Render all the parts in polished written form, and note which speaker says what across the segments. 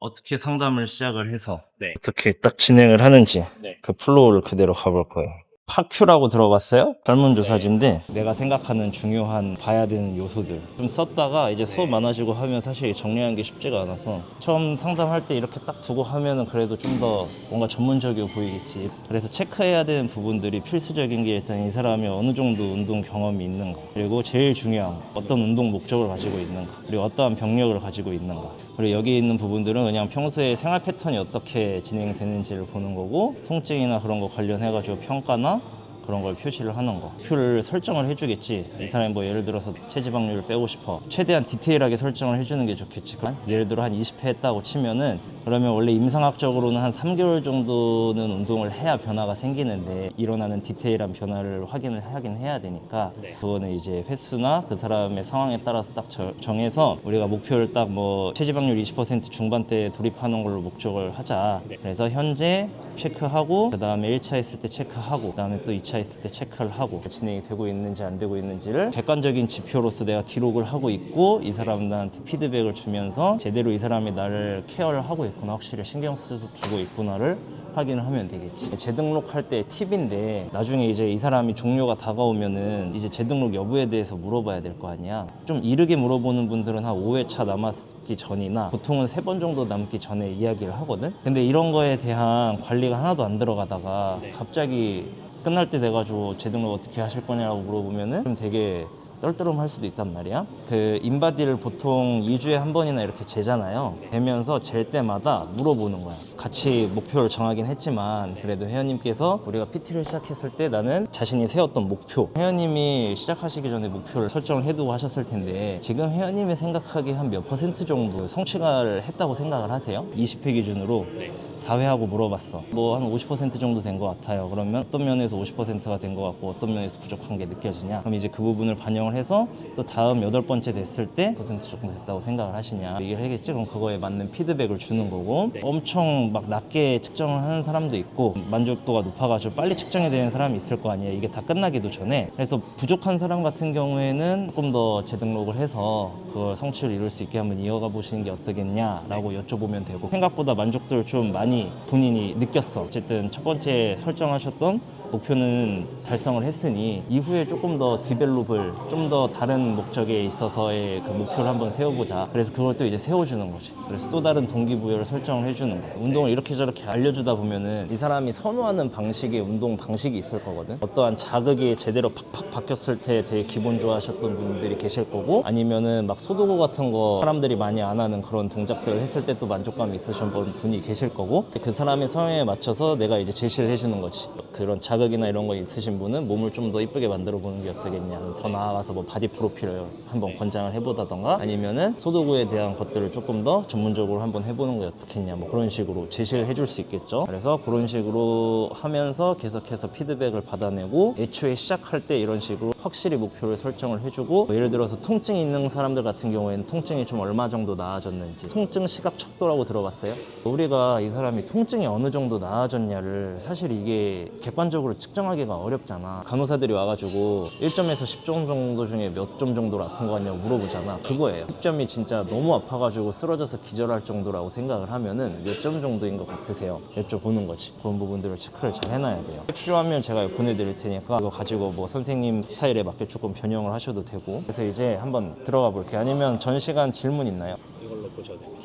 Speaker 1: 어떻게 상담을 시작을 해서
Speaker 2: 네.
Speaker 1: 어떻게 딱 진행을 하는지
Speaker 2: 네.
Speaker 1: 그 플로우를 그대로 가볼 거예요. 파큐라고 들어봤어요? 설문조사지인데 내가 생각하는 중요한 봐야 되는 요소들 좀 썼다가 이제 수업 많아지고 하면 사실 정리하는 게 쉽지가 않아서 처음 상담할 때 이렇게 딱 두고 하면은 그래도 좀 더 뭔가 전문적이어 보이겠지. 그래서 체크해야 되는 부분들이 필수적인 게 일단 이 사람이 어느 정도 운동 경험이 있는가, 그리고 제일 중요한 어떤 운동 목적을 가지고 있는가, 그리고 어떠한 병력을 가지고 있는가, 그리고 여기 있는 부분들은 그냥 평소에 생활 패턴이 어떻게 진행되는지를 보는 거고, 통증이나 그런 거 관련해 가지고 평가나 그런 걸 표시를 하는 거, 표를 설정을 해주겠지. 이 사람이 뭐 예를 들어서 체지방률을 빼고 싶어, 최대한 디테일하게 설정을 해주는 게 좋겠지. 예를 들어 한 20회 했다고 치면은, 그러면 원래 임상학적으로는 한 3개월 정도는 운동을 해야 변화가 생기는데 일어나는 디테일한 변화를 확인을 하긴 해야 되니까 그거는 이제 횟수나 그 사람의 상황에 따라서 딱 정해서 우리가 목표를 딱 뭐 체지방률 20% 중반대에 돌입하는 걸로 목적을 하자. 그래서 현재 체크하고, 그 다음에 1차 했을 때 체크하고, 그 다음에 또 2차 했을 때 체크를 하고, 진행이 되고 있는지 안 되고 있는지를 객관적인 지표로서 내가 기록을 하고 있고, 이 사람들한테 피드백을 주면서 제대로 이 사람이 나를 케어를 하고 있구나, 확실히 신경 써서 주고 있구나를 확인을 하면 되겠지. 재등록할 때 팁인데, 나중에 이제 이 사람이 종료가 다가오면은 이제 재등록 여부에 대해서 물어봐야 될 거 아니야. 좀 이르게 물어보는 분들은 한 5회차 남았기 전이나 보통은 3번 정도 남기 전에 이야기를 하거든. 근데 이런 거에 대한 관리가 하나도 안 들어가다가 갑자기 끝날 때 돼가지고 재등록 어떻게 하실 거냐고 물어보면은 좀 되게 떨떠름할 수도 있단 말이야. 그 인바디를 보통 2주에 한 번이나 이렇게 재잖아요. 재면서 잴 때마다 물어보는 거야. 같이 목표를 정하긴 했지만 그래도 회원님께서 우리가 PT를 시작했을 때 나는 자신이 세웠던 목표, 회원님이 시작하시기 전에 목표를 설정을 해두고 하셨을 텐데 지금 회원님이 생각하기에 한 몇 퍼센트 정도 성취를 했다고 생각을 하세요? 20회 기준으로 4회하고 물어봤어. 뭐 한 50% 정도 된 것 같아요. 그러면 어떤 면에서 50%가 된 것 같고 어떤 면에서 부족한 게 느껴지냐? 그럼 이제 그 부분을 반영을 해서 또 다음 8번째 됐을 때 퍼센트 조금 됐다고 생각을 하시냐 얘기를 하겠지. 그럼 그거에 맞는 피드백을 주는 거고, 엄청 막 낮게 측정을 하는 사람도 있고 만족도가 높아가지고 빨리 측정이 되는 사람이 있을 거 아니에요. 이게 다 끝나기도 전에. 그래서 부족한 사람 같은 경우에는 조금 더 재등록을 해서 그 성취를 이룰 수 있게 한번 이어가 보시는 게 어떠겠냐라고 여쭤보면 되고, 생각보다 만족도를 좀 많이 본인이 느꼈어. 어쨌든 첫 번째 설정하셨던 목표는 달성을 했으니 이후에 조금 더 디벨롭을, 좀 더 다른 목적에 있어서의 그 목표를 한번 세워보자. 그래서 그걸 또 이제 세워주는 거지. 그래서 또 다른 동기부여를 설정을 해주는 거야. 운동을 이렇게 저렇게 알려주다 보면은 이 사람이 선호하는 방식의 운동 방식이 있을 거거든. 어떠한 자극이 제대로 팍팍 바뀌었을 때 되게 기분 좋아하셨던 분들이 계실 거고, 아니면은 막 소도구 같은 거 사람들이 많이 안 하는 그런 동작들을 했을 때 또 만족감이 있으셨던 분이 계실 거고, 그 사람의 성향에 맞춰서 내가 이제 제시를 해주는 거지. 그런 자극이나 이런 거 있으신 분은 몸을 좀 더 이쁘게 만들어 보는 게 어떠겠냐, 더 나아가서 뭐 바디 프로필을 한번 권장을 해보다던가, 아니면은 소도구에 대한 것들을 조금 더 전문적으로 한번 해보는 게 어떻겠냐, 뭐 그런 식으로 제시를 해줄 수 있겠죠. 그래서 그런 식으로 하면서 계속해서 피드백을 받아내고, 애초에 시작할 때 이런 식으로 확실히 목표를 설정을 해주고, 뭐 예를 들어서 통증이 있는 사람들 같은 경우에는 통증이 좀 얼마 정도 나아졌는지, 통증 시각 척도라고 들어봤어요? 우리가 이 사람이 통증이 어느 정도 나아졌냐를 사실 이게 객관적으로 측정하기가 어렵잖아. 간호사들이 와가지고 1점에서 10점 정도 중에 몇 점 정도로 아픈 거 같냐고 물어보잖아. 그거예요. 10점이 진짜 너무 아파가지고 쓰러져서 기절할 정도라고 생각을 하면은 몇 점 정도인 것 같으세요? 여쭤보는 거지. 그런 부분들을 체크를 잘 해놔야 돼요. 필요하면 제가 보내드릴 테니까 이거 가지고 뭐 선생님 스타일에 맞게 조금 변형을 하셔도 되고. 그래서 이제 한번 들어가 볼게요. 아니면 전 시간 질문 있나요?
Speaker 2: 이걸로 보셔도 됩니다.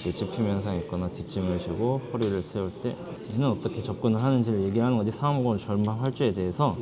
Speaker 1: 찝힘 현상이 있거나 뒷짐을 지고 허리를 세울 때 얘는 어떻게 접근을 하는지를 얘기하는 거지, 상하모근 절망할주에 대해서.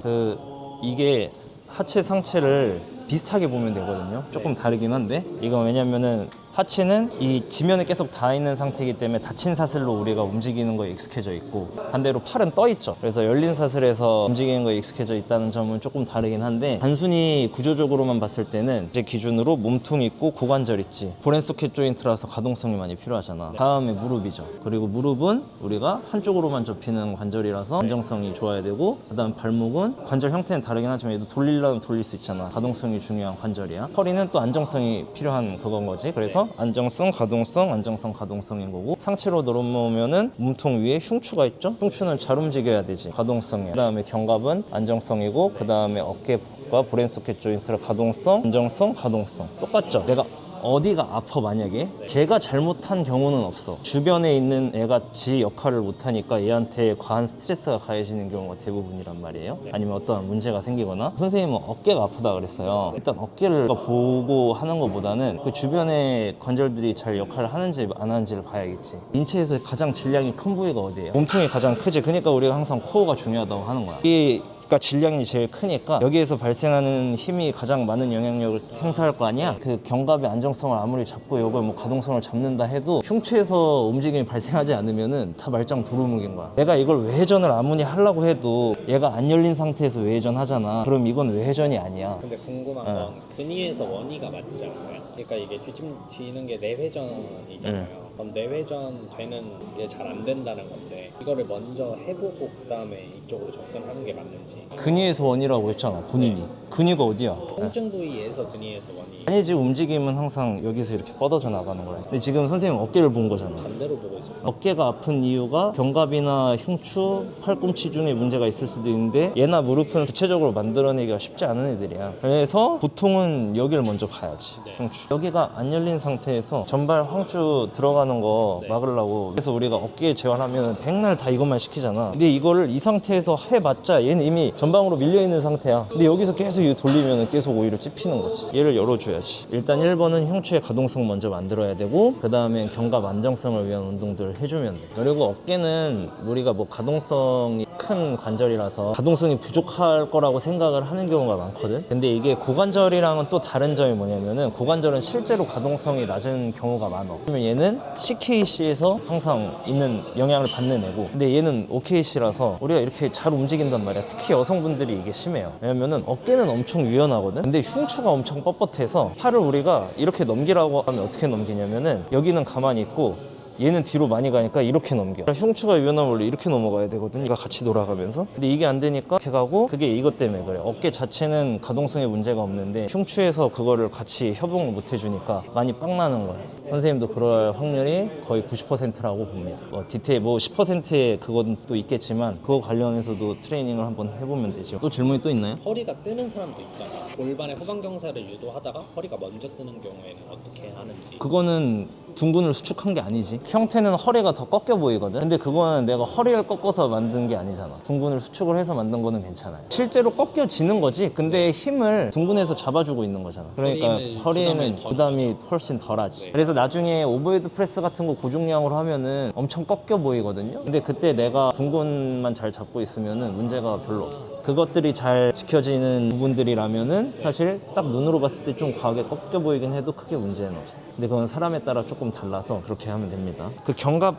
Speaker 1: 이게 하체 상체를 비슷하게 보면 되거든요. 조금 다르긴 한데, 이거 왜냐면은 하체는 이 지면에 계속 닿아 있는 상태이기 때문에 닫힌 사슬로 우리가 움직이는 거에 익숙해져 있고, 반대로 팔은 떠 있죠. 그래서 열린 사슬에서 움직이는 거에 익숙해져 있다는 점은 조금 다르긴 한데, 단순히 구조적으로만 봤을 때는 제 기준으로 몸통 있고 고관절 있지, 브랜소켓 조인트라서 가동성이 많이 필요하잖아. 다음에 무릎이죠. 그리고 무릎은 우리가 한쪽으로만 접히는 관절이라서 안정성이 좋아야 되고, 그 다음 발목은 관절 형태는 다르긴 하지만 얘도 돌리려면 돌릴 수 있잖아. 가동성이 중요한 관절이야. 허리는 또 안정성이 필요한 그건 거지. 그래서 안정성, 가동성, 안정성, 가동성인 거고, 상체로 넘어오면은 몸통 위에 흉추가 있죠. 흉추는 잘 움직여야 되지, 가동성이야. 그 다음에 견갑은 안정성이고, 그 다음에 어깨 과 브랜소켓 조인트라 가동성, 안정성, 가동성. 똑같죠? 내가 어디가 아파 만약에 걔가 잘못한 경우는 없어. 주변에 있는 애가 지 역할을 못하니까 얘한테 과한 스트레스가 가해지는 경우가 대부분이란 말이에요. 아니면 어떤 문제가 생기거나. 선생님은 어깨가 아프다 그랬어요. 일단 어깨를 보고 하는 것보다는 그 주변의 관절들이 잘 역할을 하는지 안 하는지를 봐야겠지. 인체에서 가장 질량이 큰 부위가 어디예요? 몸통이 가장 크지. 그러니까 우리가 항상 코어가 중요하다고 하는 거야. 그러니까 질량이 제일 크니까 여기에서 발생하는 힘이 가장 많은 영향력을 행사할 거 아니야. 그 견갑의 안정성을 아무리 잡고 이걸 뭐 가동성을 잡는다 해도 흉추에서 움직임이 발생하지 않으면은 다 말짱 도루묵인 거야. 내가 이걸 외회전을 아무리 하려고 해도 얘가 안 열린 상태에서 외회전 하잖아. 그럼 이건 외회전이 아니야.
Speaker 2: 근데 궁금한 건 근위에서 원위가 맞지 않나요? 그러니까 이게 뒤집히는 게 내회전이잖아요. 그럼 내회전 되는 게 잘 안 된다는 건데 이거를 먼저 해보고 그 다음에 이쪽으로 접근하는 게 맞는지.
Speaker 1: 근위에서 원이라고 했잖아 본인이. 근위가 어디야?
Speaker 2: 통증 부위에서 근위에서 원위.
Speaker 1: 아니지, 움직임은 항상 여기서 이렇게 뻗어져 나가는 거야. 근데 지금 선생님 어깨를 본 거잖아.
Speaker 2: 반대로 보고 있습니다.
Speaker 1: 어깨가 아픈 이유가 견갑이나 흉추, 팔꿈치 중에 문제가 있을 수도 있는데 얘나 무릎은 구체적으로 만들어내기가 쉽지 않은 애들이야. 그래서 보통은 여기를 먼저 봐야지. 흉추. 여기가 안 열린 상태에서 전발 황추 들어가는 거 막으려고. 그래서 우리가 어깨에 재활하면 백날 다 이것만 시키잖아. 근데 이거를 이 상태에서 해봤자 얘는 이미 전방으로 밀려있는 상태야. 근데 여기서 계속 이거 돌리면 계속 오히려 찝히는 거지. 얘를 열어줘야지. 일단 1번은 흉추의 가동성 먼저 만들어야 되고, 그 다음에 견갑 안정성을 위한 운동들을 해주면 돼. 그리고 어깨는 우리가 뭐 가동성이 큰 관절이라서 가동성이 부족할 거라고 생각을 하는 경우가 많거든. 근데 이게 고관절이랑은 또 다른 점이 뭐냐면은 고관절은 실제로 가동성이 낮은 경우가 많아. 그러면 얘는 CKC에서 항상 있는 영향을 받는 애고, 근데 얘는 OKC라서 우리가 이렇게 잘 움직인단 말이야. 특히 여성분들이 이게 심해요. 왜냐면은 어깨는 엄청 유연하거든. 근데 흉추가 엄청 뻣뻣해서 팔을 우리가 이렇게 넘기라고 하면 어떻게 넘기냐면은 여기는 가만히 있고 얘는 뒤로 많이 가니까 이렇게 넘겨. 흉추가 유연하면 원래 이렇게 넘어가야 되거든. 이거 같이 돌아가면서. 근데 이게 안 되니까 이렇게 가고, 그게 이것 때문에 그래. 어깨 자체는 가동성에 문제가 없는데 흉추에서 그거를 같이 협응을 못 해주니까 많이 빵 나는 거야. 선생님도 그럴 확률이 거의 90%라고 봅니다. 디테일 10%의 그건 또 있겠지만 그거 관련해서도 트레이닝을 한번 해보면 되죠. 또 질문이 또 있나요?
Speaker 2: 허리가 뜨는 사람도 있잖아. 골반의 후방경사를 유도하다가 허리가 먼저 뜨는 경우에는 어떻게 하는지.
Speaker 1: 그거는 둥근을 수축한 게 아니지. 형태는 허리가 더 꺾여 보이거든. 근데 그거는 내가 허리를 꺾어서 만든 게 아니잖아. 둥근을 수축을 해서 만든 거는 괜찮아요. 실제로 꺾여지는 거지. 근데 힘을 둥근에서 잡아주고 있는 거잖아. 그러니까 허리에는 부담이 훨씬 덜하지. 그래서 나중에 오버헤드 프레스 같은 거 고중량으로 하면은 엄청 꺾여 보이거든요. 근데 그때 내가 둥근만 잘 잡고 있으면은 문제가 별로 없어. 그것들이 잘 지켜지는 부분들이라면은 사실 딱 눈으로 봤을 때 좀 과하게 꺾여 보이긴 해도 크게 문제는 없어. 근데 그건 사람에 따라 조금 달라서 그렇게 하면 됩니다. 그 견갑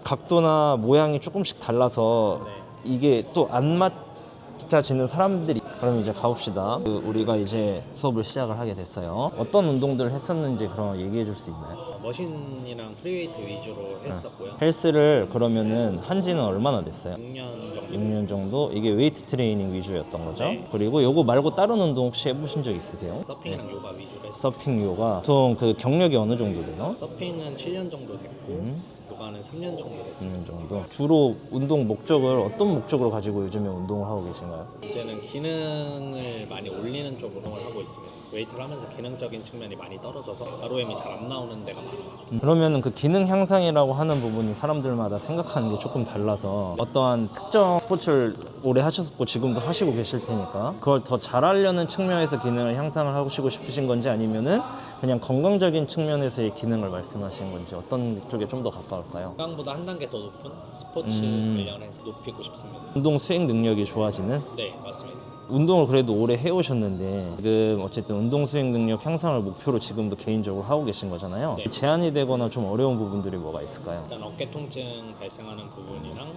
Speaker 1: 각도나 모양이 조금씩 달라서 이게 또 안 맞아지는 사람들이. 그럼 이제 가봅시다. 우리가 이제 수업을 시작을 하게 됐어요. 어떤 운동들을 했었는지 그럼 얘기해 줄 수 있나요?
Speaker 2: 머신이랑 프리웨이트 위주로 했었고요.
Speaker 1: 헬스를 그러면은 한지는 얼마나 됐어요?
Speaker 2: 6년 정도.
Speaker 1: 6년 정도? 이게 웨이트 트레이닝 위주였던 거죠?
Speaker 2: 네.
Speaker 1: 그리고 요거 말고 다른 운동 혹시 해보신 적 있으세요?
Speaker 2: 서핑이랑 요가 위주로 했어요.
Speaker 1: 서핑, 요가. 보통 그 경력이 어느 정도 돼요?
Speaker 2: 서핑은 7년 정도 됐고 요가는 3년 정도 됐어요.
Speaker 1: 6년 정도. 주로 운동 목적을 어떤 목적으로 가지고 요즘에 운동을 하고 계신가요?
Speaker 2: 이제는 기능을 많이 올리는 쪽으로 운동을 하고 있습니다. 웨이트를 하면서 기능적인 측면이 많이 떨어져서 ROM이 잘 안 나오는 데가 많아가지고.
Speaker 1: 그러면은 그 기능 향상이라고 하는 부분이 사람들마다 생각하는 게 조금 달라서, 어떠한 특정 스포츠를 오래 하셨고 지금도 하시고 계실 테니까 그걸 더 잘하려는 측면에서 기능을 향상을 하시고 싶으신 건지, 아니면은 그냥 건강적인 측면에서의 기능을 말씀하시는 건지, 어떤 쪽에 좀 더 가까울까요?
Speaker 2: 건강보다 한 단계 더 높은 스포츠 관련해서 높이고 싶습니다.
Speaker 1: 운동 수행 능력이 좋아지는?
Speaker 2: 네, 맞습니다.
Speaker 1: 운동을 그래도 오래 해오셨는데 지금 어쨌든 운동 수행 능력 향상을 목표로 지금도 개인적으로 하고 계신 거잖아요.
Speaker 2: 네.
Speaker 1: 제한이 되거나 좀 어려운 부분들이 뭐가 있을까요?
Speaker 2: 일단 어깨 통증 발생하는 부분이랑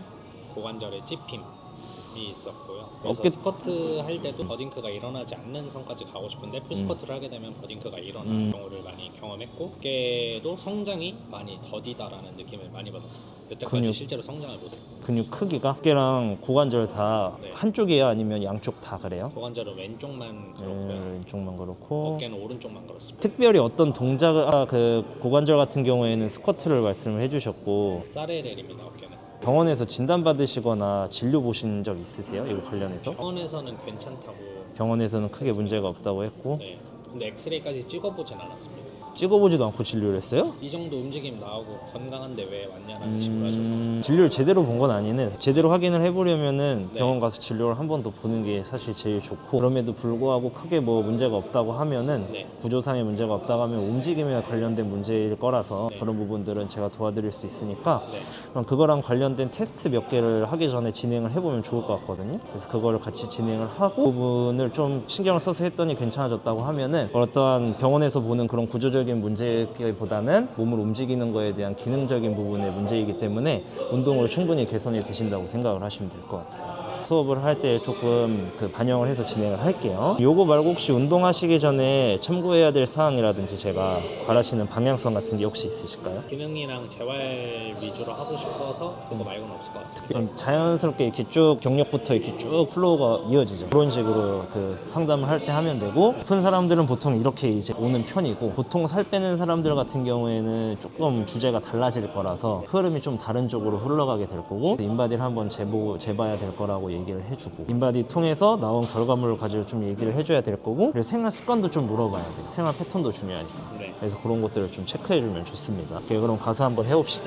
Speaker 2: 고관절의 찝힘이 있었고요. 그래서
Speaker 1: 어깨-
Speaker 2: 스쿼트 할 때도 버딩크가 일어나지 않는 선까지 가고 싶은데 풀스쿼트를 하게 되면 버딩크가 일어나는 경우를 많이 경험했고, 어깨도 성장이 많이 더디다라는 느낌을 많이 받았습니다. 여태까지
Speaker 1: 근육.
Speaker 2: 실제로 성장을 못했고,
Speaker 1: 근육 크기가 어깨랑 고관절 다
Speaker 2: 네.
Speaker 1: 한쪽이에요? 아니면 양쪽 다 그래요?
Speaker 2: 고관절은 왼쪽만 그렇고요.
Speaker 1: 왼쪽만 그렇고.
Speaker 2: 어깨는 오른쪽만 그렇습니다.
Speaker 1: 특별히 어떤 동작을 그 고관절 같은 경우에는 스쿼트를 말씀을 해주셨고,
Speaker 2: 사레렐입니다. 어깨는.
Speaker 1: 병원에서 진단 받으시거나 진료 보신 적 있으세요? 이거 관련해서?
Speaker 2: 병원에서는 괜찮다고.
Speaker 1: 병원에서는 크게 문제가 없다고 했고,
Speaker 2: 네. 근데 엑스레이까지 찍어보진 않았습니다.
Speaker 1: 찍어보지도 않고 진료를 했어요?
Speaker 2: 이 정도 움직임 나오고 건강한데 왜 왔냐라는 식으로 하셔서
Speaker 1: 진료를 제대로 본 건 아니네. 제대로 확인을 해보려면은
Speaker 2: 네.
Speaker 1: 병원 가서 진료를 한 번 더 보는 게 사실 제일 좋고, 그럼에도 불구하고 크게 뭐 문제가 없다고 하면은
Speaker 2: 네.
Speaker 1: 구조상의 문제가 없다고 하면 움직임에 관련된 문제일 거라서
Speaker 2: 네.
Speaker 1: 그런 부분들은 제가 도와드릴 수 있으니까
Speaker 2: 네.
Speaker 1: 그럼 그거랑 관련된 테스트 몇 개를 하기 전에 진행을 해보면 좋을 것 같거든요. 그래서 그거를 같이 진행을 하고 그 부분을 좀 신경을 써서 했더니 괜찮아졌다고 하면은 어떠한 병원에서 보는 그런 구조적인 문제보다는 몸을 움직이는 거에 대한 기능적인 부분의 문제이기 때문에 운동으로 충분히 개선이 되신다고 생각을 하시면 될 것 같아요. 수업을 할 때 조금 반영을 해서 진행을 할게요. 요거 말고 혹시 운동하시기 전에 참고해야 될 사항이라든지 제가 바라시는 방향성 같은 게 혹시 있으실까요?
Speaker 2: 기능이랑 재활 위주로 하고 싶어서 그거 말고는 없을 것 같습니다.
Speaker 1: 그럼 자연스럽게 이렇게 쭉 경력부터 이렇게 쭉 플로우가 이어지죠. 그런 식으로 상담을 할 때 하면 되고, 아픈 사람들은 보통 이렇게 이제 오는 편이고, 보통 살 빼는 사람들 같은 경우에는 조금 주제가 달라질 거라서 흐름이 좀 다른 쪽으로 흘러가게 될 거고, 인바디를 한번 재봐야 될 거라고 얘기를 해주고, 인바디 통해서 나온 결과물을 가지고 좀 얘기를 해줘야 될 거고, 그리고 생활 습관도 좀 물어봐야 돼요. 생활 패턴도 중요하니까.
Speaker 2: 네.
Speaker 1: 그래서 그런 것들을 좀 체크해주면 좋습니다. 오케이, 그럼 가서 한번 해봅시다.